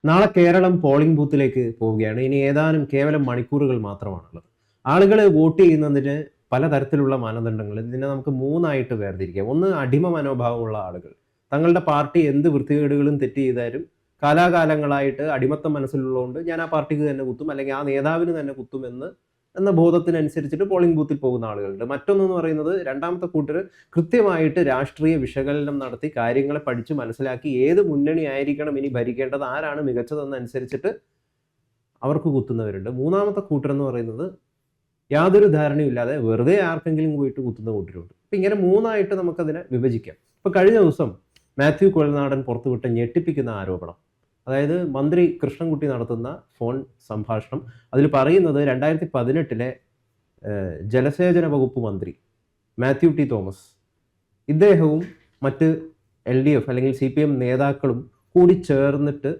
നാളെ കേരളം പോളിംഗ് ബൂത്തിലേക്ക് പോവുകയാണ്. ഇനി ഏതാനും കേവലം മണിക്കൂറുകൾ മാത്രമാണുള്ളത്. ആളുകൾ വോട്ട് ചെയ്യുന്നതിന് പലതരത്തിലുള്ള മാനദണ്ഡങ്ങൾ. ഇതിനെ നമുക്ക് 3 ആയിട്ട് വേർതിരിക്കാം. ഒന്ന്, അടിമ മനോഭാവമുള്ള ആളുകൾ. തങ്ങളുടെ പാർട്ടി എന്ത് വൃത്തികേടുകളും തെറ്റ് ചെയ്താലും കാലാകാലങ്ങളായിട്ട് അടിമത്തം മനസ്സിലുള്ളതുകൊണ്ട് ഞാൻ ആ പാർട്ടിക്ക് തന്നെ കുത്തും, അല്ലെങ്കിൽ ആ നേതാവിന് തന്നെ കുത്തുമെന്ന് എന്ന ബോധത്തിനനുസരിച്ചിട്ട് പോളിംഗ് ബൂത്തിൽ പോകുന്ന ആളുകളുണ്ട്. മറ്റൊന്നെന്ന് പറയുന്നത്, രണ്ടാമത്തെ കൂട്ടര് കൃത്യമായിട്ട് രാഷ്ട്രീയ വിശകലനം നടത്തി കാര്യങ്ങളെ പഠിച്ച് മനസ്സിലാക്കി ഏത് മുന്നണി ആയിരിക്കണം ഇനി ഭരിക്കേണ്ടത്, ആരാണ് മികച്ചതെന്നനുസരിച്ചിട്ട് അവർക്ക് കുത്തുന്നവരുണ്ട്. മൂന്നാമത്തെ കൂട്ടരെന്ന് പറയുന്നത് യാതൊരു ധാരണയുമില്ലാതെ വെറുതെ ആർക്കെങ്കിലും പോയിട്ട് കുത്തുന്ന കൂട്ടരുണ്ട്. അപ്പം ഇങ്ങനെ 3ആയിട്ട് നമുക്കതിനെ വിഭജിക്കാം. ഇപ്പം കഴിഞ്ഞ ദിവസം മാത്യു കുഴൽനാടൻ പുറത്തുവിട്ട ഞെട്ടിപ്പിക്കുന്ന ആരോപണം, അതായത് മന്ത്രി കൃഷ്ണൻകുട്ടി നടത്തുന്ന ഫോൺ സംഭാഷണം. അതിൽ പറയുന്നത് 2018 ജലസേചന വകുപ്പ് മന്ത്രി മാത്യു ടി തോമസ്, ഇദ്ദേഹവും മറ്റ് LDF അല്ലെങ്കിൽ CPM നേതാക്കളും കൂടി ചേർന്നിട്ട്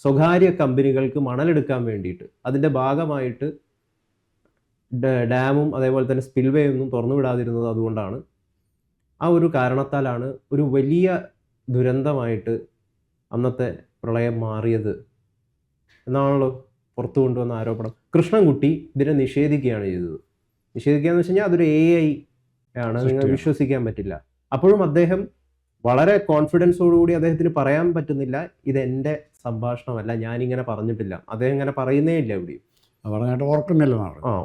സ്വകാര്യ കമ്പനികൾക്ക് മണലെടുക്കാൻ വേണ്ടിയിട്ട് അതിൻ്റെ ഭാഗമായിട്ട് ഡാമും അതേപോലെ തന്നെ സ്പിൽവേ ഒന്നും തുറന്നു വിടാതിരുന്നത് അതുകൊണ്ടാണ്, ആ ഒരു കാരണത്താലാണ് ഒരു വലിയ ദുരന്തമായിട്ട് അന്നത്തെ പ്രളയം മാറിയത് എന്നാണല്ലോ പുറത്തു കൊണ്ടുവന്ന ആരോപണം. കൃഷ്ണൻകുട്ടി ഇതിനെ നിഷേധിക്കുകയാണ് ചെയ്തത്. നിഷേധിക്കുക എന്ന് വെച്ച് കഴിഞ്ഞാൽ അതൊരു AI ആണ്, നിങ്ങൾ വിശ്വസിക്കാൻ പറ്റില്ല. അപ്പോഴും അദ്ദേഹം വളരെ കോൺഫിഡൻസോടുകൂടി അദ്ദേഹത്തിന് പറയാൻ പറ്റുന്നില്ല, ഇതെൻ്റെ സംഭാഷണമല്ല, ഞാനിങ്ങനെ പറഞ്ഞിട്ടില്ല. അദ്ദേഹം ഇങ്ങനെ പറയുന്നേ ഇല്ല എവിടെയും.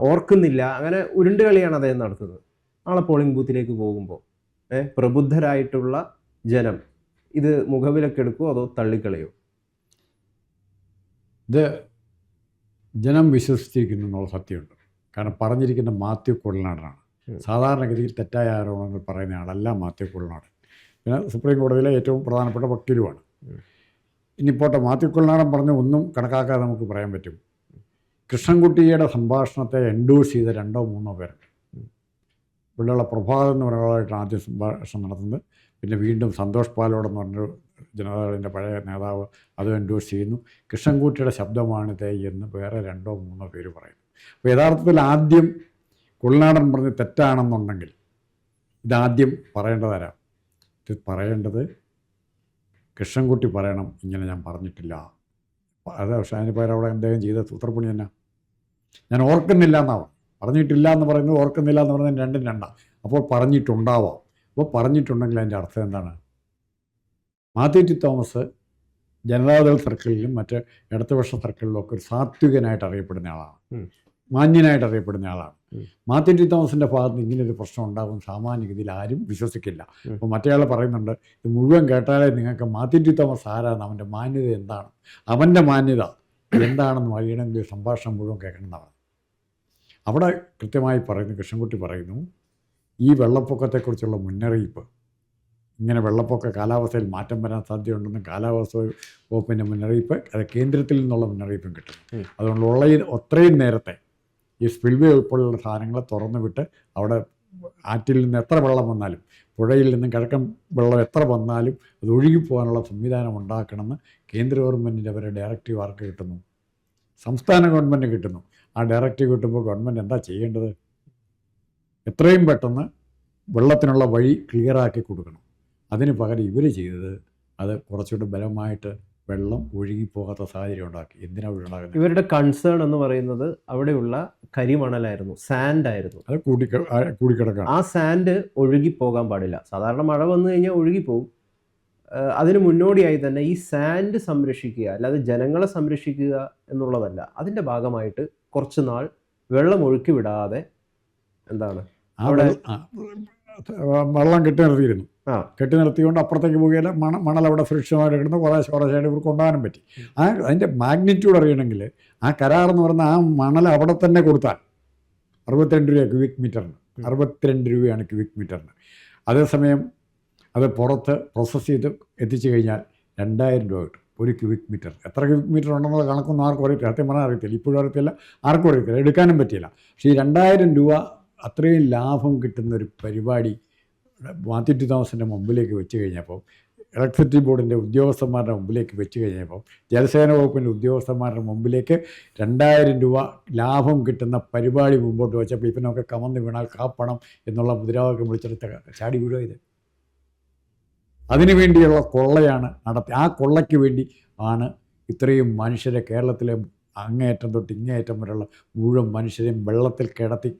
ഓർക്കുന്നില്ല. അങ്ങനെ ഉരുണ്ടുകളിയാണ് അദ്ദേഹം നടത്തുന്നത്. നാളെ പോളിംഗ് ബൂത്തിലേക്ക് പോകുമ്പോൾ പ്രബുദ്ധരായിട്ടുള്ള ജനം ഇത് മുഖവിലക്കെടുക്കുമോ അതോ തള്ളിക്കളയോ? ഇത് ജനം വിശ്വസിച്ചിരിക്കുന്നു എന്നുള്ള സത്യമുണ്ട്. കാരണം പറഞ്ഞിരിക്കുന്ന മാത്യു കുഴൽനാടനാണ്. സാധാരണഗതിയിൽ തെറ്റായ ആരോപണങ്ങൾ പറയുന്ന ആളല്ല മാത്യു കുഴൽനാടൻ. പിന്നെ സുപ്രീം കോടതിയിലെ ഏറ്റവും പ്രധാനപ്പെട്ട വക്കീലുമാണ്. ഇനിയിപ്പോട്ടെ, മാത്യു കുഴൽനാടൻ പറഞ്ഞ ഒന്നും കണക്കാക്കാതെ നമുക്ക് പറയാൻ പറ്റും. കൃഷ്ണൻകുട്ടിയുടെ സംഭാഷണത്തെ എൻഡോഴ്സ് ചെയ്ത 2-3 പേരുണ്ട്. ഇവിടെയുള്ള പ്രഭാത് എന്ന് പറയുന്നതായിട്ട് ആദ്യം സംഭാഷണം നടത്തുന്നത്, പിന്നെ വീണ്ടും സന്തോഷ് പാലോടെന്ന് പറഞ്ഞൊരു ജനതാദളിൻ്റെ പഴയ നേതാവ് അത് എൻഡോഴ്സ് ചെയ്യുന്നു. കൃഷ്ണൻകുട്ടിയുടെ ശബ്ദമാണിത് എന്ന് വേറെ 2-3 പേര് പറയുന്നു. അപ്പോൾ യഥാർത്ഥത്തിൽ ആദ്യം കുഴൽനാടൻ പറഞ്ഞ് തെറ്റാണെന്നുണ്ടെങ്കിൽ ഇതാദ്യം പറയേണ്ടതാരാ? ഇത് പറയേണ്ടത് കൃഷ്ണൻകുട്ടി പറയണം, ഇങ്ങനെ ഞാൻ പറഞ്ഞിട്ടില്ല. അത് പക്ഷേ അതിന് പകരം അവിടെ എന്തെങ്കിലും ചെയ്ത സൂത്രപ്പണി തന്നെ. ഞാൻ ഓർക്കുന്നില്ല എന്നാണ് പറഞ്ഞിട്ടില്ല എന്ന് പറയുന്നത്, ഓർക്കുന്നില്ല എന്ന് പറയുന്നത് രണ്ടും രണ്ടാണ്. അപ്പോൾ പറഞ്ഞിട്ടുണ്ടാവാം. അപ്പോൾ പറഞ്ഞിട്ടുണ്ടെങ്കിൽ അതിൻ്റെ അർത്ഥം എന്താണ്? മാത്യു ടി തോമസ് ജനതാദൾ സർക്കിളിലും മറ്റ് ഇടതുപക്ഷ സർക്കിളിലും ഒക്കെ ഒരു സാത്വികനായിട്ട് അറിയപ്പെടുന്ന ആളാണ്, മാന്യനായിട്ട് അറിയപ്പെടുന്ന ആളാണ്. മാത്യു ടി തോമസിൻ്റെ ഭാഗത്ത് ഇങ്ങനൊരു പ്രശ്നം ഉണ്ടാകും സാമാന്യഗതിയിൽ ആരും വിശ്വസിക്കില്ല. അപ്പോൾ മറ്റേയാൾ പറയുന്നുണ്ട്, ഇത് മുഴുവൻ കേട്ടാലേ നിങ്ങൾക്ക് മാത്യു ടി തോമസ് ആരാണ്, അവൻ്റെ മാന്യത എന്താണ്, അവൻ്റെ മാന്യത എന്താണെന്ന് അറിയണമെങ്കിൽ സംഭാഷണം മുഴുവൻ കേൾക്കണമെന്നാണ്. അവിടെ കൃത്യമായി പറയുന്നു, കൃഷ്ണൻകുട്ടി പറയുന്നു, ഈ വെള്ളപ്പൊക്കത്തെക്കുറിച്ചുള്ള മുന്നറിയിപ്പ്, ഇങ്ങനെ വെള്ളപ്പൊക്ക കാലാവസ്ഥയിൽ മാറ്റം വരാൻ സാധ്യതയുണ്ടെന്നും കാലാവസ്ഥ വകുപ്പിൻ്റെ മുന്നറിയിപ്പ്, അത് കേന്ദ്രത്തിൽ നിന്നുള്ള മുന്നറിയിപ്പും കിട്ടുന്നു. അതുകൊണ്ട് അത്രയും നേരത്തെ ഈ സ്പിൽവേ ഉൾപ്പെടെയുള്ള സാധനങ്ങളെ തുറന്നു വിട്ട് അവിടെ ആറ്റിൽ നിന്ന് എത്ര വെള്ളം വന്നാലും, പുഴയിൽ നിന്നും കിഴക്കൻ വെള്ളം എത്ര വന്നാലും അത് ഒഴുകിപ്പോകാനുള്ള സംവിധാനം ഉണ്ടാക്കണമെന്ന് കേന്ദ്ര ഗവൺമെൻറ്റിൻ്റെ അവരുടെ ഡയറക്റ്റീവ് ആർക്ക് കിട്ടുന്നു? സംസ്ഥാന ഗവൺമെൻറ് കിട്ടുന്നു. ആ ഡയറക്റ്റീവ് കിട്ടുമ്പോൾ ഗവൺമെൻറ് എന്താ ചെയ്യേണ്ടത്? എത്രയും പെട്ടെന്ന് വെള്ളത്തിനുള്ള വഴി ക്ലിയറാക്കി കൊടുക്കണം. അതിന് പകരം ഇവർ ചെയ്തത് അത് കുറച്ചുകൂടി ബലമായിട്ട് വെള്ളം ഒഴുകിപ്പോകാത്ത സാഹചര്യം ഉണ്ടാക്കി. എന്തിനാണ് ഉണ്ടാകുന്നത്? ഇവരുടെ കൺസേൺ എന്ന് പറയുന്നത് അവിടെയുള്ള കരിമണലായിരുന്നു, സാൻഡ് ആയിരുന്നു. അത് കൂടിക്കിടക്കണം. ആ സാൻഡ് ഒഴുകിപ്പോകാൻ പാടില്ല. സാധാരണ മഴ വന്നു കഴിഞ്ഞാൽ ഒഴുകിപ്പോകും. അതിന് മുന്നോടിയായി തന്നെ ഈ സാൻഡ് സംരക്ഷിക്കുക, അല്ലാതെ ജനങ്ങളെ സംരക്ഷിക്കുക എന്നുള്ളതല്ല. അതിൻ്റെ ഭാഗമായിട്ട് കുറച്ച് നാൾ വെള്ളം ഒഴുക്കി വിടാതെ എന്താണ് അവിടെ വെള്ളം കെട്ടി നിർത്തിയിരുന്നു. കെട്ടി നിർത്തിക്കൊണ്ട് അപ്പുറത്തേക്ക് പോകുകയില്ല. മണൽ അവിടെ സുരക്ഷിതമായിട്ട് കിടന്ന് കുറേശ്ശായിട്ട് ഇവർക്ക് കൊണ്ടുപോകാനും പറ്റി. അതിൻ്റെ മാഗ്നിറ്റ്യൂഡ് അറിയണമെങ്കിൽ ആ കരാറെന്ന് പറഞ്ഞാൽ ആ മണൽ അവിടെ തന്നെ കൊടുത്താൽ 62 രൂപ ക്യൂബിക് മീറ്ററിന്, 62 രൂപയാണ് ക്യൂബിക് മീറ്ററിന്. അതേസമയം അത് പുറത്ത് പ്രോസസ്സ് ചെയ്ത് എത്തിച്ചു കഴിഞ്ഞാൽ 2000 രൂപ കിട്ടും ഒരു ക്യൂബിക് മീറ്റർ. എത്ര ക്യൂബിക് മീറ്റർ ഉണ്ടെന്നുള്ള കണക്കൊന്നും ആർക്കും അറിയത്തില്ല. സത്യം പറഞ്ഞാൽ അറിയത്തില്ല, ഇപ്പോഴും അറിയത്തില്ല, ആർക്കും അറിയത്തില്ല, എടുക്കാനും പറ്റില്ല. പക്ഷേ ഈ 2000 രൂപ അത്രയും ലാഭം കിട്ടുന്നൊരു പരിപാടി മാത്യു ടി തോമസിൻ്റെ മുമ്പിലേക്ക് വെച്ച് കഴിഞ്ഞപ്പോൾ, ഇലക്ട്രിസിറ്റി ബോർഡിൻ്റെ ഉദ്യോഗസ്ഥന്മാരുടെ മുമ്പിലേക്ക് വെച്ച് കഴിഞ്ഞപ്പോൾ, ജലസേന വകുപ്പിൻ്റെ ഉദ്യോഗസ്ഥന്മാരുടെ മുമ്പിലേക്ക് 2000 രൂപ ലാഭം കിട്ടുന്ന പരിപാടി മുമ്പോട്ട് വെച്ചപ്പോൾ ഇപ്പം കമന്ന് വീണാൽ കാപ്പണം എന്നുള്ള മുദ്രാവാക്യം വിളിച്ചെടുത്ത ചാടി വീഴുക. ഇത് അതിനു വേണ്ടിയുള്ള കൊള്ളയാണ് നടത്തി. ആ കൊള്ളയ്ക്ക് വേണ്ടി ആണ് ഇത്രയും മനുഷ്യരെ കേരളത്തിലെ അങ്ങേയറ്റം തൊട്ട് ഇങ്ങേയറ്റം വരെയുള്ള മുഴുവൻ മനുഷ്യരെയും വെള്ളത്തിൽ കിടത്തി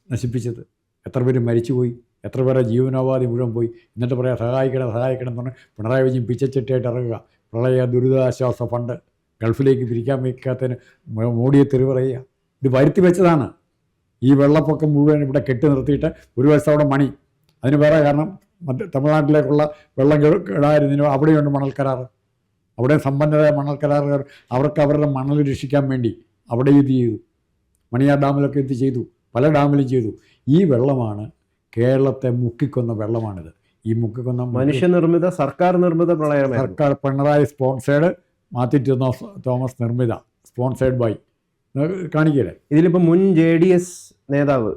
നശിപ്പിച്ചത്? എത്ര പേര് മരിച്ചുപോയി, എത്ര പേരെ ജീവനോപാധി മുഴുവൻ പോയി. എന്നിട്ട് പറയാം സഹായിക്കണം സഹായിക്കണം എന്ന് പറഞ്ഞ് പിണറായി വിജയൻ പിച്ചച്ചട്ടിയായിട്ട് ഇറങ്ങുക. പ്രളയ ദുരിതാശ്വാസ ഫണ്ട് ഗൾഫിലേക്ക് പിരിക്കാൻ വയ്ക്കാത്തതിന് മോഡിയെ തെറി പറയുക. ഇത് വരുത്തി വെച്ചതാണ്. ഈ വെള്ളപ്പൊക്കം മുഴുവൻ ഇവിടെ കെട്ടി നിർത്തിയിട്ട് ഒരു വശത്ത് അവിടെ മണി, അതിന് വേറെ കാരണം തമിഴ്നാട്ടിലേക്കുള്ള വെള്ളം കിടായിരുന്നതിനും അവിടെയുണ്ട് മണൽ കരാറ്. അവിടെ സമ്പന്നരായ മണൽ കരാറുകാർ അവർക്ക് അവരുടെ മണൽ രക്ഷിക്കാൻ വേണ്ടി അവിടെ ഇത് ചെയ്തു. മണിയാർ ഡാമിലൊക്കെ ഇത് ചെയ്തു, പല ഡാമിലും ചെയ്തു. ഈ വെള്ളമാണ് കേരളത്തെ മുക്കിക്കൊന്ന വെള്ളമാണിത്. ഈ മുക്കിക്കൊന്ന മനുഷ്യനിർമ്മിത സർക്കാർ നിർമ്മിത പ്രളയം, സർക്കാർ പിണറായി സ്പോൺസേഡ്, മാത്യു തോമസ് നിർമ്മിത, സ്പോൺസേഡ് ബൈ കാണിക്കല്ലേ. ഇതിലിപ്പോൾ മുൻ JDS നേതാവ്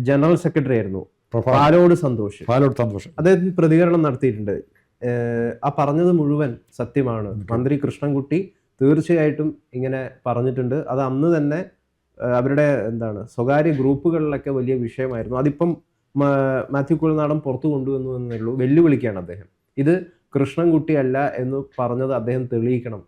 ജനറൽ സെക്രട്ടറി ആയിരുന്നു പാലോട് സന്തോഷ്. അദ്ദേഹം പ്രതികരണം നടത്തിയിട്ടുണ്ട്. ആ പറഞ്ഞത് മുഴുവൻ സത്യമാണ്. മന്ത്രി കൃഷ്ണൻകുട്ടി തീർച്ചയായിട്ടും ഇങ്ങനെ പറഞ്ഞിട്ടുണ്ട്. അത് അന്ന് തന്നെ അവരുടെ സ്വകാര്യ ഗ്രൂപ്പുകളിലൊക്കെ വലിയ വിഷയമായിരുന്നു. അതിപ്പം മാത്യു കുഴൽനാടൻ പുറത്തു കൊണ്ടുവന്നു എന്നേ ഉള്ളൂ. വെല്ലുവിളിക്കുകയാണ് അദ്ദേഹം. ഇത് കൃഷ്ണൻകുട്ടി അല്ല എന്ന് പറഞ്ഞത് അദ്ദേഹം തെളിയിക്കണം.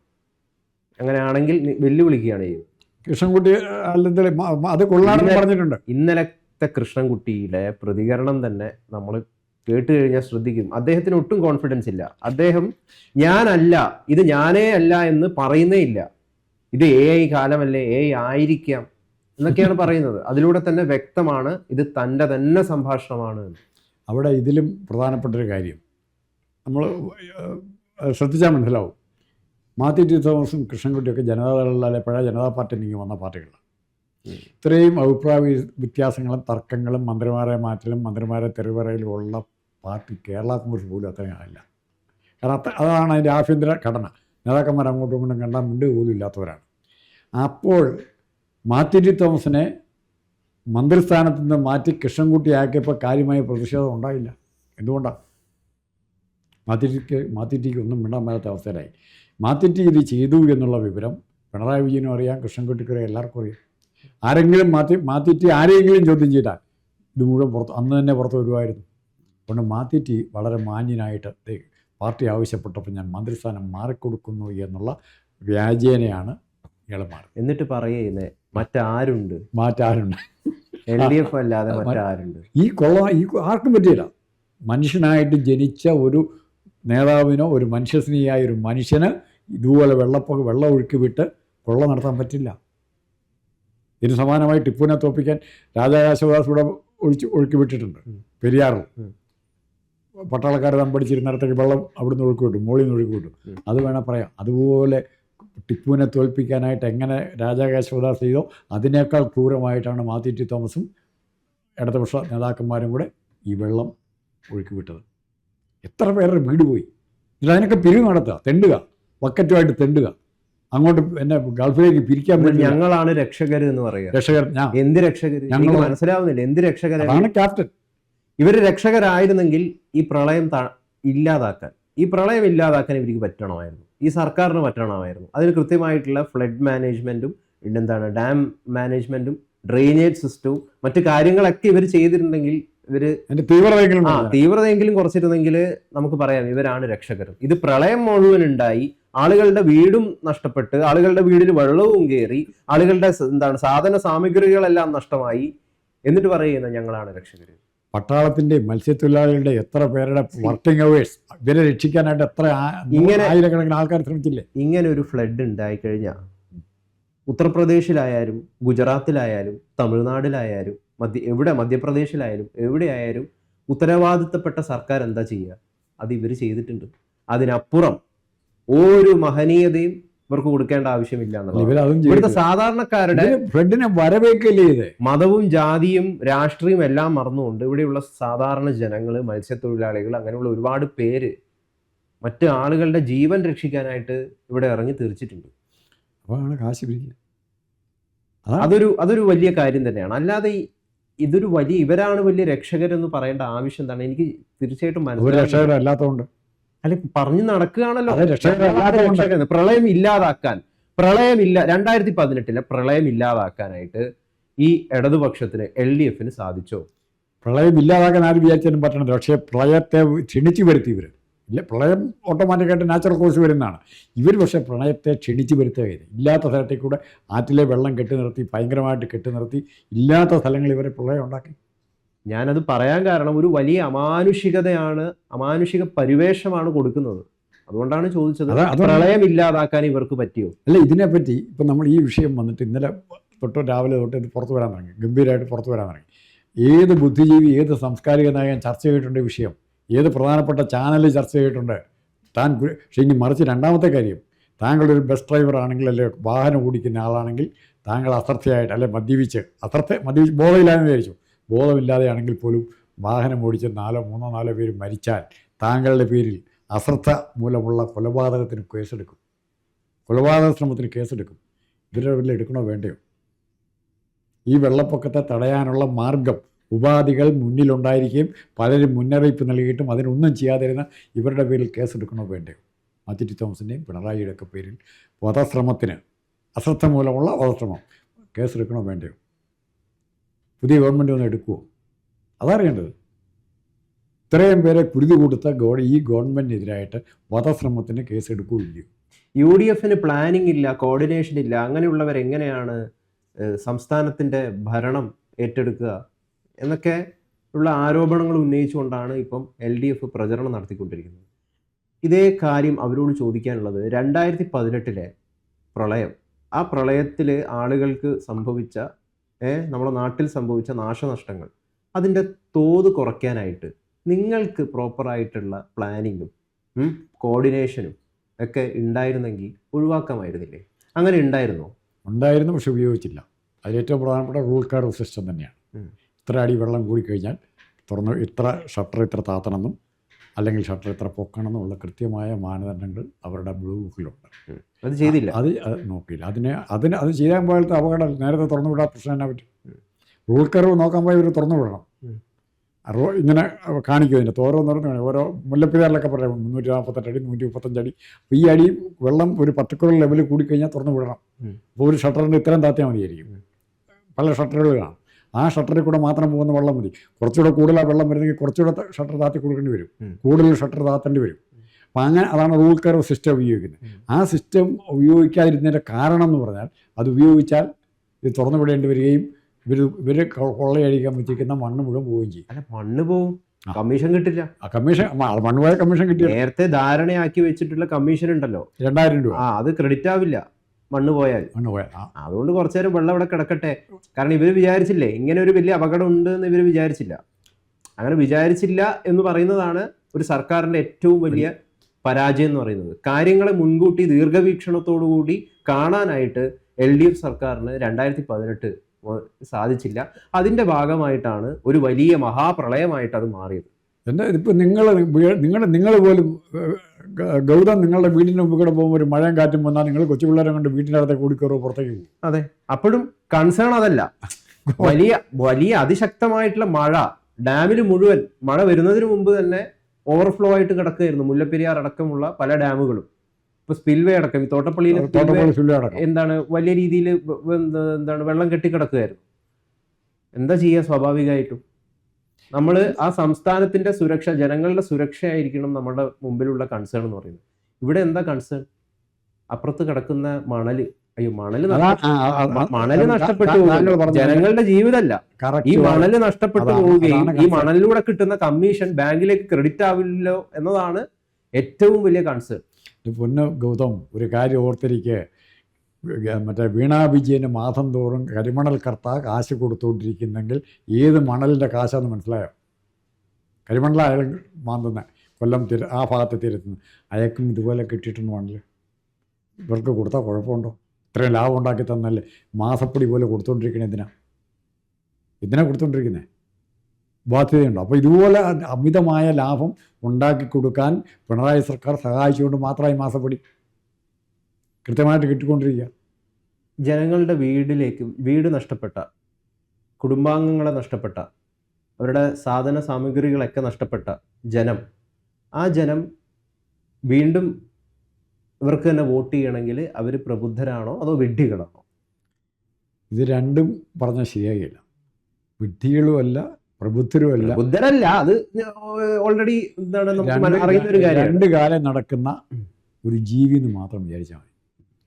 അങ്ങനെയാണെങ്കിൽ വെല്ലുവിളിക്കുകയാണ് ചെയ്യുന്നത്. കൃഷ്ണൻകുട്ടി അല്ലെങ്കിൽ അത് കൊള്ളാടൻ പറഞ്ഞിട്ടുണ്ട്. ഇന്നലത്തെ കൃഷ്ണൻകുട്ടിയിലെ പ്രതികരണം തന്നെ നമ്മൾ കേട്ട് കഴിഞ്ഞാൽ ശ്രദ്ധിക്കും. അദ്ദേഹത്തിന് ഒട്ടും കോൺഫിഡൻസ് ഇല്ല. അദ്ദേഹം ഞാനല്ല, ഇത് ഞാനേ അല്ല എന്ന് പറയുന്നേ ഇല്ല. ഇത് AI കാലമല്ലേ, AI ആയിരിക്കാം എന്നൊക്കെയാണ് പറയുന്നത്. അതിലൂടെ തന്നെ വ്യക്തമാണ് ഇത് തൻ്റെ തന്നെ സംഭാഷണമാണ്. അവിടെ ഇതിലും പ്രധാനപ്പെട്ടൊരു കാര്യം നമ്മൾ ശ്രദ്ധിച്ചാൽ മനസ്സിലാവും. മാത്യു തോമസും കൃഷ്ണൻകുട്ടിയൊക്കെ ജനതാദളിലെ പഴയ ജനതാ പാർട്ടി നീങ്ങി വന്ന പാർട്ടികളാണ്. ഇത്രയും അഭിപ്രായ വ്യത്യാസങ്ങളും തർക്കങ്ങളും മന്ത്രിമാരെ മാറ്റലും മന്ത്രിമാരെ തെരുവറയിലും ഉള്ള പാർട്ടി കേരള കോൺഗ്രസ് പോലും അത്രയും ആയില്ല. കാരണം അതാണ് അതിൻ്റെ ആഭ്യന്തര ഘടന. നേതാക്കന്മാർ അങ്ങോട്ടും ഇങ്ങോട്ടും കണ്ടാൽ മിണ്ടുക പോലും ഇല്ലാത്തവരാണ്. അപ്പോൾ മാത്യു തോമസിനെ മന്ത്രിസ്ഥാനത്ത് നിന്ന് മാറ്റി കൃഷ്ണൻകുട്ടി ആക്കിയപ്പോൾ കാര്യമായ പ്രതിഷേധം ഉണ്ടായില്ല. എന്തുകൊണ്ടാണ്? മാത്യുറ്റിക്ക് ഒന്നും മിണ്ടാൻ പറ്റാത്ത അവസ്ഥയിലായി. മാത്യുറ്റി ഇത് ചെയ്തു എന്നുള്ള വിവരം പിണറായി വിജയനും അറിയാം, കൃഷ്ണൻകുട്ടിക്കും അറിയാം, എല്ലാവർക്കും അറിയാം. ആരെങ്കിലും മാത്യുറ്റി ആരെങ്കിലും ചോദ്യം ചെയ്താൽ ഇത് മുഴുവൻ അന്ന് തന്നെ പുറത്ത് വരുമായിരുന്നു. അതുകൊണ്ട് മാത്യുറ്റി വളരെ മാന്യനായിട്ട് പാർട്ടി ആവശ്യപ്പെട്ടപ്പോൾ ഞാൻ മന്ത്രിസ്ഥാനം മാറിക്കൊടുക്കുന്നു എന്നുള്ള വ്യാജേനയാണ് ഇയാൾ മാറി. എന്നിട്ട് പറയുന്നേ മറ്റാരുണ്ട് LDF അല്ലാതെ മറ്റാരുണ്ട്? ഈ ആർക്കും പറ്റിയില്ല. മനുഷ്യനായിട്ട് ജനിച്ച ഒരു നേതാവിനോ ഒരു മനുഷ്യസ്നേഹിയായ ഒരു മനുഷ്യന് ഇതുപോലെ വെള്ളം ഒഴുക്കി വിട്ട് കൊള്ള നടത്താൻ പറ്റില്ല. ഇതിന് സമാനമായി ടിപ്പുവിനെ തോൽപ്പിക്കാൻ രാജാകാശദാസ് ഇവിടെ ഒഴുക്കി വിട്ടിട്ടുണ്ട്. പെരിയാറിൽ പട്ടാളക്കാർ തമ്പടിച്ചിരുന്നിടത്തേക്ക് വെള്ളം അവിടുന്ന് ഒഴുക്കി വിട്ടു, മോളിൽ നിന്ന് ഒഴുക്കി വിട്ടു. അത് വേണം പറയാം. അതുപോലെ ടിപ്പുവിനെ തോൽപ്പിക്കാനായിട്ട് എങ്ങനെ രാജാകാശദാസ് ചെയ്തോ അതിനേക്കാൾ ക്രൂരമായിട്ടാണ് മാത്യു തോമസും ഇടതുപക്ഷ നേതാക്കന്മാരും കൂടെ ഈ വെള്ളം ഒഴുക്കി വിട്ടത്. എത്ര പേരുടെ വീട് പോയി. എന്നിട്ട് അതിനൊക്കെ പിരിവ് നടത്തുക, തെണ്ടുക, ബക്കറ്റുമായിട്ട് തെണ്ടുക, അങ്ങോട്ട് എന്നെ ഗൾഫിലേക്ക് പിരിക്കാൻ വേണ്ടി. ഞങ്ങളാണ് രക്ഷകർ എന്ന് പറയുക. രക്ഷകർ എന്ത് രക്ഷകർ? ഞങ്ങൾ മനസ്സിലാവുന്നില്ല. എന്ത് രക്ഷകരാണ് ക്യാപ്റ്റൻ? ഇവര് രക്ഷകരായിരുന്നെങ്കിൽ ഈ പ്രളയം ഇല്ലാതാക്കാൻ ഇവർക്ക് പറ്റണമായിരുന്നു. ഈ സർക്കാരിന് പറ്റണമായിരുന്നു. അതിന് കൃത്യമായിട്ടുള്ള ഫ്ലഡ് മാനേജ്മെന്റും ഡാം മാനേജ്മെന്റും ഡ്രെയിനേജ് സിസ്റ്റവും മറ്റു കാര്യങ്ങളൊക്കെ ഇവർ ചെയ്തിട്ടുണ്ടെങ്കിൽ ഇവര് തീവ്രതയെങ്കിലും കുറച്ചിരുന്നെങ്കിൽ നമുക്ക് പറയാം ഇവരാണ് രക്ഷകർ. ഇത് പ്രളയം മുഴുവൻ ഉണ്ടായി, ആളുകളുടെ വീടും നഷ്ടപ്പെട്ട്, ആളുകളുടെ വീടിൽ വെള്ളവും കയറി, ആളുകളുടെ സാധന സാമഗ്രികളെല്ലാം നഷ്ടമായി. എന്നിട്ട് പറയുന്ന ഞങ്ങളാണ് രക്ഷകർ. പട്ടാളത്തിന്റെ മത്സ്യത്തൊഴിലാളികളുടെ എത്ര പേരുടെ വർക്കിംഗ് അവേഴ്സ് ഇവരെ രക്ഷിക്കാനായിട്ട് എത്ര ആയിരക്കണക്കിന് ആൾക്കാർ ശ്രമിച്ചില്ലേ? ഇങ്ങനെ ഒരു ഫ്ലഡ് ഉണ്ടായിക്കഴിഞ്ഞാൽ ഉത്തർപ്രദേശിലായാലും ഗുജറാത്തിലായാലും തമിഴ്നാട്ടിലായാലും മധ്യപ്രദേശിലായാലും എവിടെയായാലും ഉത്തരവാദിത്തപ്പെട്ട സർക്കാർ എന്താ ചെയ്യുക? അത് ഇവർ ചെയ്തിട്ടുണ്ട്. അതിനപ്പുറം ഒരു മഹനീയതയും ഇവർക്ക് കൊടുക്കേണ്ട ആവശ്യമില്ല എന്നുള്ളത് ഇവിടുത്തെ സാധാരണക്കാരുടെ ഫ്ലഡിനെ വരവേക്കല്ലേ. മതവും ജാതിയും രാഷ്ട്രീയവും എല്ലാം മറന്നുകൊണ്ട് ഇവിടെയുള്ള സാധാരണ ജനങ്ങൾ, മത്സ്യത്തൊഴിലാളികൾ, അങ്ങനെയുള്ള ഒരുപാട് പേര് മറ്റ് ആളുകളുടെ ജീവൻ രക്ഷിക്കാനായിട്ട് ഇവിടെ ഇറങ്ങി തീർച്ചിട്ടുണ്ട്. അപ്പോഴാണ് കാശ് പിരിക്കുക. അതൊരു വലിയ കാര്യം തന്നെയാണ്. അല്ലാതെ ഇവരാണ് വലിയ രക്ഷകരെന്ന് പറയേണ്ട ആവശ്യം എന്താണ്? എനിക്ക് തീർച്ചയായിട്ടും മനസ്സിലാകാത്തതുകൊണ്ട് അല്ലെ പറഞ്ഞു നടക്കുകയാണല്ലോ. പ്രളയം 2018 പ്രളയം ഇല്ലാതാക്കാനായിട്ട് ഈ ഇടതുപക്ഷത്തിന് LDFന് സാധിച്ചോ? പ്രളയം ഇല്ലാതാക്കാൻ ആരും വിചാരിച്ചാലും പറ്റണത്. പക്ഷേ പ്രളയത്തെ ക്ഷണിച്ചു വരുത്തി ഇല്ല, പ്രളയം ഓട്ടോമാറ്റിക്കായിട്ട് നാച്ചുറൽ കോഴ്സ് വരുന്നതാണ്. ഇവർ പക്ഷേ പ്രളയത്തെ ക്ഷണിച്ച് വരുത്തുകയില്ല. ഇല്ലാത്ത സ്ഥലത്തേക്ക് കൂടെ ആറ്റിലെ വെള്ളം കെട്ടി നിർത്തി, ഭയങ്കരമായിട്ട് കെട്ടി നിർത്തി, ഇല്ലാത്ത സ്ഥലങ്ങളിൽ ഇവരെ പ്രളയം ഉണ്ടാക്കി. ഞാനത് പറയാൻ കാരണം ഒരു വലിയ അമാനുഷിക പരിവേഷമാണ് കൊടുക്കുന്നത്. അതുകൊണ്ടാണ് ചോദിച്ചത്, പ്രളയം ഇല്ലാതാക്കാൻ ഇവർക്ക് പറ്റിയോ? അല്ല, ഇതിനെപ്പറ്റി ഇപ്പം നമ്മൾ ഈ വിഷയം വന്നിട്ട് ഇന്നലെ തൊട്ട് രാവിലെ തൊട്ട് ഇത് പുറത്തു വരാൻ തുടങ്ങി, ഗംഭീരമായിട്ട് പുറത്തു വരാൻ തുടങ്ങി. ഏത് ബുദ്ധിജീവി, ഏത് സാംസ്കാരിക നായകൻ ചർച്ച ചെയ്തിട്ടുണ്ട് വിഷയം, ഏത് പ്രധാനപ്പെട്ട ചാനൽ ചർച്ച ചെയ്തിട്ടുണ്ട്. പക്ഷേ ഇനി മറിച്ച് രണ്ടാമത്തെ കാര്യം, താങ്കളൊരു ബസ് ഡ്രൈവർ ആണെങ്കിൽ, അല്ലെ വാഹനം ഓടിക്കുന്ന ആളാണെങ്കിൽ, താങ്കൾ അശ്രദ്ധയായിട്ട് അല്ലെ മദ്യപിച്ച് ബോധമില്ലാന്ന് വിചാരിച്ചു, ബോധമില്ലാതെയാണെങ്കിൽ പോലും വാഹനം ഓടിച്ച് മൂന്നോ നാലോ പേര് മരിച്ചാൽ താങ്കളുടെ പേരിൽ അശ്രദ്ധ മൂലമുള്ള കൊലപാതകത്തിന് കേസെടുക്കും, കൊലപാതക ശ്രമത്തിന് കേസെടുക്കും. ഇതിൻ്റെ പേരിൽ എടുക്കണോ വേണ്ടയോ? ഈ വെള്ളപ്പൊക്കത്തെ തടയാനുള്ള മാർഗം, ഉപാധികൾ മുന്നിലുണ്ടായിരിക്കുകയും പലരും മുന്നറിയിപ്പ് നൽകിയിട്ടും അതിനൊന്നും ചെയ്യാതിരുന്ന ഇവരുടെ പേരിൽ കേസെടുക്കണോ വേണ്ടയോ? മാത്യു ടി തോമസിൻ്റെയും പിണറായിയുടെ ഒക്കെ പേരിൽ വധശ്രമത്തിന്, അശ്രദ്ധ മൂലമുള്ള വധശ്രമം കേസെടുക്കണോ വേണ്ടയോ? പുതിയ ഗവൺമെൻറ് ഒന്ന് എടുക്കുമോ? അതറിയേണ്ടത്. ഇത്രയും പേരെ കുരുതി കൊടുത്ത ഈ ഗവൺമെൻറ്റിനെതിരായിട്ട് വധശ്രമത്തിന് കേസെടുക്കുകയില്ലയോ? UDF പ്ലാനിംഗ് ഇല്ല, കോർഡിനേഷൻ ഇല്ല. അങ്ങനെയുള്ളവരെങ്ങനെയാണ് സംസ്ഥാനത്തിൻ്റെ ഭരണം ഏറ്റെടുക്കുക എന്നൊക്കെ ഉള്ള ആരോപണങ്ങൾ ഉന്നയിച്ചുകൊണ്ടാണ് ഇപ്പം LDF പ്രചരണം നടത്തിക്കൊണ്ടിരിക്കുന്നത്. ഇതേ കാര്യം അവരോട് ചോദിക്കാനുള്ളത്, 2018 പ്രളയം, ആ പ്രളയത്തിൽ ആളുകൾക്ക് സംഭവിച്ച, നമ്മുടെ നാട്ടിൽ സംഭവിച്ച നാശനഷ്ടങ്ങൾ, അതിൻ്റെ തോത് കുറയ്ക്കാനായിട്ട് നിങ്ങൾക്ക് പ്രോപ്പറായിട്ടുള്ള പ്ലാനിങ്ങും കോർഡിനേഷനും ഒക്കെ ഉണ്ടായിരുന്നെങ്കിൽ ഒഴിവാക്കാമായിരുന്നില്ലേ? അങ്ങനെ ഉണ്ടായിരുന്നോ? ഉണ്ടായിരുന്നു, പക്ഷെ ഉപയോഗിച്ചില്ല. അതിലേറ്റവും പ്രധാനപ്പെട്ട റൂൾ കർവ് സിസ്റ്റം തന്നെയാണ്. ഇത്ര അടി വെള്ളം കൂടിക്കഴിഞ്ഞാൽ ഇത്ര ഷട്ടർ ഇത്ര താത്തണമെന്നും അല്ലെങ്കിൽ ഷട്ടർ ഇത്ര പൊക്കണമെന്നുള്ള കൃത്യമായ മാനദണ്ഡങ്ങൾ അവരുടെ ബ്ലൂ ബുക്കിലുണ്ട്. അത് ചെയ്തില്ല, അത് നോക്കിയില്ല. അത് ചെയ്യാൻ പോലത്തെ അപകടം നേരത്തെ തുറന്നു വിടാൻ പ്രശ്നം എന്നാ പറ്റും? റൂൾ കർവ് നോക്കാൻ പോയി ഇവർ തുറന്നു വിടണം. ഇങ്ങനെ കാണിക്കും. ഇതിൻ്റെ ഓരോ മുല്ലപ്പെരിയാറിലൊക്കെ പറയാം 348 അടി 135 അടി. അപ്പോൾ ഈ അടി വെള്ളം ഒരു പർട്ടിക്കുലർ ലെവലിൽ കൂടിക്കഴിഞ്ഞാൽ തുറന്നു വിടണം. അപ്പോൾ ഒരു ഷട്ടറിൻ്റെ ഇത്രയും താത്തിയാൽ മതിയായിരിക്കും. പല ഷട്ടറുകൾ കാണും. ആ ഷട്ടറിൽ കൂടെ മാത്രം പോകുന്ന വെള്ളം മതി. കുറച്ചുകൂടെ കൂടുതൽ വെള്ളം വരുന്നെങ്കിൽ കുറച്ചുകൂടെ ഷട്ടർ താത്തി കൊടുക്കേണ്ടി വരും, കൂടുതൽ ഷട്ടർ താത്തേണ്ടി വരും. അപ്പോൾ അങ്ങനെ അതാണ് റൂൾ കർവ് സിസ്റ്റം ഉപയോഗിക്കുന്നത്. ആ സിസ്റ്റം ഉപയോഗിക്കാതിരുന്നതിൻ്റെ കാരണം എന്ന് പറഞ്ഞാൽ, അത് ഉപയോഗിച്ചാൽ ഇത് തുറന്നു വിടേണ്ടി വരികയും ഇവർ കൊള്ളയടിക്കാൻ വെച്ചിരിക്കുന്ന മണ്ണ് മുഴുവൻ പോവുകയും ചെയ്യും. അല്ല, മണ്ണ് പോവും, കമ്മീഷൻ കിട്ടില്ല. മണ്ണ് പോയ കമ്മീഷൻ കിട്ടിയ നേരത്തെ ധാരണയാക്കി വെച്ചിട്ടുള്ള കമ്മീഷൻ ഉണ്ടല്ലോ 2000 രൂപ, അത് ക്രെഡിറ്റ് ആവില്ല മണ്ണ് പോയാൽ. അതുകൊണ്ട് കുറച്ചു നേരം വെള്ളം ഇവിടെ കിടക്കട്ടെ. കാരണം ഇവർ വിചാരിച്ചില്ലേ ഇങ്ങനെ ഒരു വലിയ അപകടം ഉണ്ട് എന്ന്, ഇവർ വിചാരിച്ചില്ല. അങ്ങനെ വിചാരിച്ചില്ല എന്ന് പറയുന്നതാണ് ഒരു സർക്കാരിൻ്റെ ഏറ്റവും വലിയ പരാജയം എന്ന് പറയുന്നത്. കാര്യങ്ങളെ മുൻകൂട്ടി ദീർഘവീക്ഷണത്തോടുകൂടി കാണാനായിട്ട് LDF സർക്കാരിന് 2018 സാധിച്ചില്ല. അതിൻ്റെ ഭാഗമായിട്ടാണ് ഒരു വലിയ മഹാപ്രളയമായിട്ട് അത് മാറിയത്. എന്താ ഇപ്പം നിങ്ങൾ പോലും ഗൗതം നിങ്ങളുടെ വീടിൻ്റെ മുമ്പ് കൂടെ പോകുമ്പോൾ ഒരു മഴയും കാറ്റും വന്നാൽ നിങ്ങൾ കൊച്ചു പിള്ളേരെ കൊണ്ട് വീട്ടിൻ്റെ അകത്തേക്ക് ഓടിക്കയറോ, പുറത്തേക്ക് പോകും. അതെ, അപ്പോഴും കൺസേൺ അതല്ല. വലിയ അതിശക്തമായിട്ടുള്ള മഴ, ഡാമിൽ മുഴുവൻ മഴ വരുന്നതിന് മുമ്പ് തന്നെ ഓവർഫ്ലോ ആയിട്ട് കിടക്കുകയായിരുന്നു മുല്ലപ്പെരിയാർ അടക്കമുള്ള പല ഡാമുകളും. ഇപ്പൊ സ്പിൽവേ അടക്കം, തോട്ടപ്പള്ളിയിൽ എന്താണ് വലിയ രീതിയിൽ വെള്ളം കെട്ടിക്കിടക്കുകയായിരുന്നു. എന്താ ചെയ്യുക? സ്വാഭാവികമായിട്ടും നമ്മൾ ആ സംസ്ഥാനത്തിന്റെ സുരക്ഷ, ജനങ്ങളുടെ സുരക്ഷയായിരിക്കണം നമ്മുടെ മുമ്പിലുള്ള കൺസേൺ എന്ന് പറയുന്നത്. ഇവിടെ എന്താ കൺസേൺ? അപ്പുറത്ത് കിടക്കുന്ന മണല്, അയ്യോ മണല് നഷ്ടപ്പെട്ടു പോകും. ജനങ്ങളുടെ ജീവിതമല്ല, ഈ മണല് നഷ്ടപ്പെട്ടു പോവുകയും ഈ മണലിലൂടെ കിട്ടുന്ന കമ്മീഷൻ ബാങ്കിലേക്ക് ക്രെഡിറ്റ് ആവില്ലല്ലോ എന്നതാണ് ഏറ്റവും വലിയ കൺസേൺ. പൊന്ന് ഗൗതം, ഒരു കാര്യം ഓർത്തിരിക്കെ, മറ്റേ വീണാ വിജയന് മാസം തോറും കരിമണൽ കർത്ത കാശ് കൊടുത്തുകൊണ്ടിരിക്കുന്നെങ്കിൽ ഏത് മണലിൻ്റെ കാശാന്ന് മനസ്സിലായോ? കരിമണൽ അയാൾ മാന്തുന്ന കൊല്ലം ആ ഭാഗത്ത് തീരത്തുനിന്ന് അയക്കും ഇതുപോലെ കിട്ടിയിട്ടുണ്ട് മണൽ. ഇവർക്ക് കൊടുത്താൽ കുഴപ്പമുണ്ടോ? ഇത്രയും ലാഭം ഉണ്ടാക്കി തന്നല്ലേ മാസപ്പടി പോലെ കൊടുത്തുകൊണ്ടിരിക്കണേ. ഇതിനാ കൊടുത്തുകൊണ്ടിരിക്കുന്നത്? ബാധ്യതയുണ്ടോ? അപ്പോൾ ഇതുപോലെ അമിതമായ ലാഭം ഉണ്ടാക്കി കൊടുക്കാൻ പിണറായി സർക്കാർ സഹായിച്ചുകൊണ്ട് മാത്രമായി മാസപ്പടി കൃത്യമായിട്ട് കിട്ടിക്കൊണ്ടിരിക്കുക. ജനങ്ങളുടെ വീട് നഷ്ടപ്പെട്ട, കുടുംബാംഗങ്ങളെ നഷ്ടപ്പെട്ട, അവരുടെ സാധന സാമഗ്രികളൊക്കെ നഷ്ടപ്പെട്ട ആ ജനം വീണ്ടും ഇവർക്ക് തന്നെ വോട്ട് ചെയ്യണമെങ്കിൽ അവർ പ്രബുദ്ധരാണോ അതോ വിഡ്ഢികളാണോ? ഇത് രണ്ടും പറഞ്ഞാൽ ശരിയാകില്ല. വിഡ്ഢികളുമല്ല പ്രബുദ്ധരുമല്ല. ബുദ്ധരല്ല, അത് ഓൾറെഡി എന്താണ് നമുക്ക് അറിയുന്ന ഒരു കാര്യമാണ്. 2 കാലം നടക്കുന്ന ഒരു ജീവി എന്ന് മാത്രം വിചാരിച്ചാൽ മതി.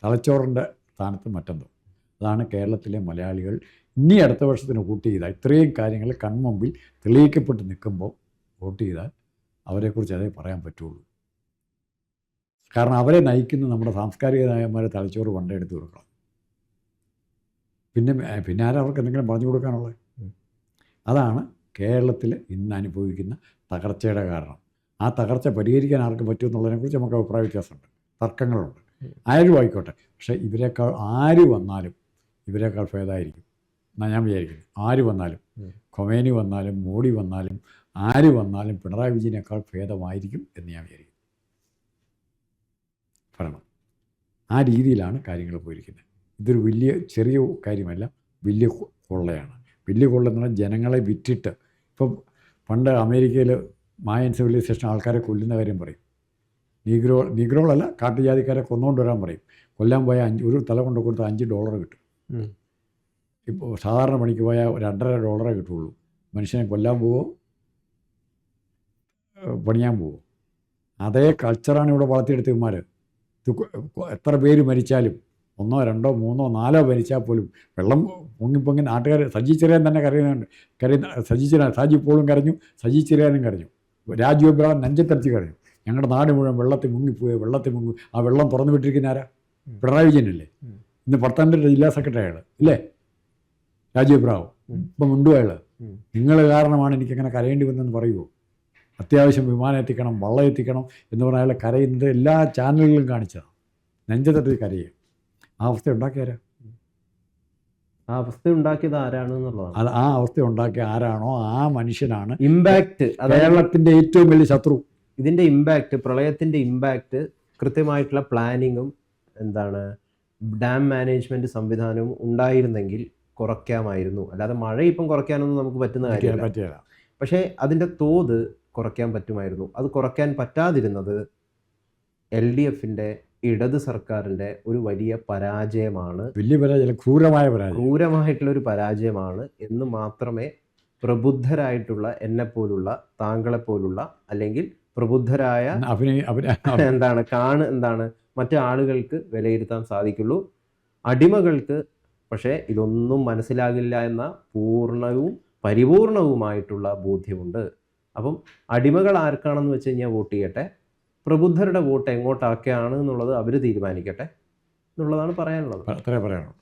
തലച്ചോറിൻ്റെ സ്ഥാനത്ത് മറ്റെന്തോ. അതാണ് കേരളത്തിലെ മലയാളികൾ ഇനി അടുത്ത വർഷത്തിന് വോട്ട് ചെയ്താൽ ഇത്രയും കാര്യങ്ങൾ കൺമുമ്പിൽ തെളിയിക്കപ്പെട്ട് നിൽക്കുമ്പോൾ വോട്ട് ചെയ്താൽ അവരെക്കുറിച്ച് അതേ പറയാൻ പറ്റുള്ളൂ. കാരണം അവരെ നയിക്കുന്ന നമ്മുടെ സാംസ്കാരിക നായന്മാരെ തലച്ചോറ് പണ്ടേ എടുത്ത് കൊടുക്കണം. പിന്നെ ആരാ അവർക്ക് എന്തെങ്കിലും പറഞ്ഞു കൊടുക്കാനുള്ളത്? അതാണ് കേരളത്തിൽ ഇന്ന് അനുഭവിക്കുന്ന തകർച്ചയുടെ കാരണം. ആ തകർച്ച പരിഹരിക്കാൻ ആർക്ക് പറ്റുമെന്നുള്ളതിനെക്കുറിച്ച് നമുക്ക് അഭിപ്രായ വ്യത്യാസമുണ്ട്, തർക്കങ്ങളുണ്ട്. ആരും ആയിക്കോട്ടെ, പക്ഷേ ഇവരെക്കാൾ ആര് വന്നാലും ഇവരെക്കാൾ ഭേദമായിരിക്കും എന്നാണ് ഞാൻ വിചാരിക്കുന്നത്. ആര് വന്നാലും, ഖൊമേനി വന്നാലും മോഡി വന്നാലും ആര് വന്നാലും പിണറായി വിജയനേക്കാൾ ഭേദമായിരിക്കും എന്ന് ഞാൻ വിചാരിക്കുന്നു. ഭരണം ആ രീതിയിലാണ് കാര്യങ്ങൾ പോയിരിക്കുന്നത്. ഇതൊരു ചെറിയ കാര്യമല്ല, വലിയ കൊള്ളയാണ്. വലിയ കൊള്ള എന്ന് പറഞ്ഞാൽ ജനങ്ങളെ വിറ്റിട്ട്. ഇപ്പം പണ്ട് അമേരിക്കയിൽ മായൻ സിവിലൈസേഷൻ ആൾക്കാരെ കൊല്ലുന്ന കാര്യം പറയും. നീഗ്രോകളല്ല, കാട്ടുജാതിക്കാരെ കൊന്നുകൊണ്ട് വരാൻ പറയും. കൊല്ലാൻ പോയാൽ ഒരു തല കൊണ്ട് കൊടുത്താൽ $5 കിട്ടും. ഇപ്പോൾ സാധാരണ പണിക്ക് പോയാൽ $2.5 കിട്ടുള്ളൂ. മനുഷ്യനെ കൊല്ലാൻ പോവോ പണിയാൻ പോവോ? അതേ കൾച്ചറാണ് ഇവിടെ വളർത്തിയെടുത്തവന്മാർ. എത്ര പേര് മരിച്ചാലും 1, 2, 3, 4 മരിച്ചാൽ പോലും വെള്ളം പൊങ്ങി നാട്ടുകാർ സജി ചെറിയാൻ തന്നെ സാജി പോളും കരഞ്ഞു, സജി ചെറിയാനും കരഞ്ഞു, രാജു എബ്രഹാം നെഞ്ചത്തടിച്ച് കരഞ്ഞു. ഞങ്ങളുടെ നാട് മുഴുവൻ വെള്ളത്തിൽ മുങ്ങിപ്പോയി. ആ വെള്ളം തുറന്നു വിട്ടിരിക്കുന്ന ആരാ? പിണറായി വിജയനല്ലേ? ഇന്ന് പത്തനംതിട്ട ജില്ലാ സെക്രട്ടറി അയാൾ ഇല്ലേ, രാജു എബ്രഹാം. ഇപ്പം മുണ്ടും അയാൾ. നിങ്ങൾ കാരണമാണ് എനിക്കങ്ങനെ കരയേണ്ടി വന്നതെന്ന് പറയുമോ? അത്യാവശ്യം വിമാനം എത്തിക്കണം, വള്ളം എത്തിക്കണം എന്ന് പറഞ്ഞാൽ അയാൾ കരയുന്നത് എല്ലാ ചാനലുകളിലും കാണിച്ചതാണ്. നെഞ്ചത്തട്ടി കരയുക. ആ അവസ്ഥ ഉണ്ടാക്കിയാരാ? ആ അവസ്ഥ ഉണ്ടാക്കിയത് ആരാണെന്നുള്ളതാണ്. അത് ആ അവസ്ഥ ഉണ്ടാക്കിയ ആരാണോ ആ മനുഷ്യനാണ് ഇമ്പാക്റ്റ്, കേരളത്തിൻ്റെ ഏറ്റവും വലിയ ശത്രു. ഇതിൻ്റെ ഇമ്പാക്റ്റ്, പ്രളയത്തിൻ്റെ ഇമ്പാക്റ്റ് കൃത്യമായിട്ടുള്ള പ്ലാനിങ്ങും ഡാം മാനേജ്മെൻറ്റ് സംവിധാനവും ഉണ്ടായിരുന്നെങ്കിൽ കുറയ്ക്കാമായിരുന്നു. അല്ലാതെ മഴ ഇപ്പം കുറയ്ക്കാനൊന്നും നമുക്ക് പറ്റുന്ന കാര്യമല്ല. പക്ഷേ അതിൻ്റെ തോത് കുറയ്ക്കാൻ പറ്റുമായിരുന്നു. അത് കുറയ്ക്കാൻ പറ്റാതിരുന്നത് LDFൻ്റെ ഇടത് സർക്കാരിൻ്റെ ഒരു വലിയ പരാജയമാണ്. വലിയ പരാജയം, ക്രൂരമായിട്ടുള്ളൊരു പരാജയമാണ് എന്ന് മാത്രമേ പ്രബുദ്ധരായിട്ടുള്ള എന്നെപ്പോലുള്ള, താങ്കളെപ്പോലുള്ള, അല്ലെങ്കിൽ പ്രബുദ്ധരായ മറ്റു ആളുകൾക്ക് വിലയിരുത്താൻ സാധിക്കുള്ളൂ. അടിമകൾക്ക് പക്ഷേ ഇതൊന്നും മനസ്സിലാകില്ല എന്ന പൂർണ്ണവും പരിപൂർണവുമായിട്ടുള്ള ബോധ്യമുണ്ട്. അപ്പം അടിമകൾ ആർക്കാണെന്ന് വെച്ച് കഴിഞ്ഞാൽ വോട്ട് ചെയ്യട്ടെ, പ്രബുദ്ധരുടെ വോട്ട് എങ്ങോട്ടാക്കുകയാണ് എന്നുള്ളത് അവർ തീരുമാനിക്കട്ടെ എന്നുള്ളതാണ് പറയാനുള്ളത്. അത്രേ പറയാനുള്ളൂ.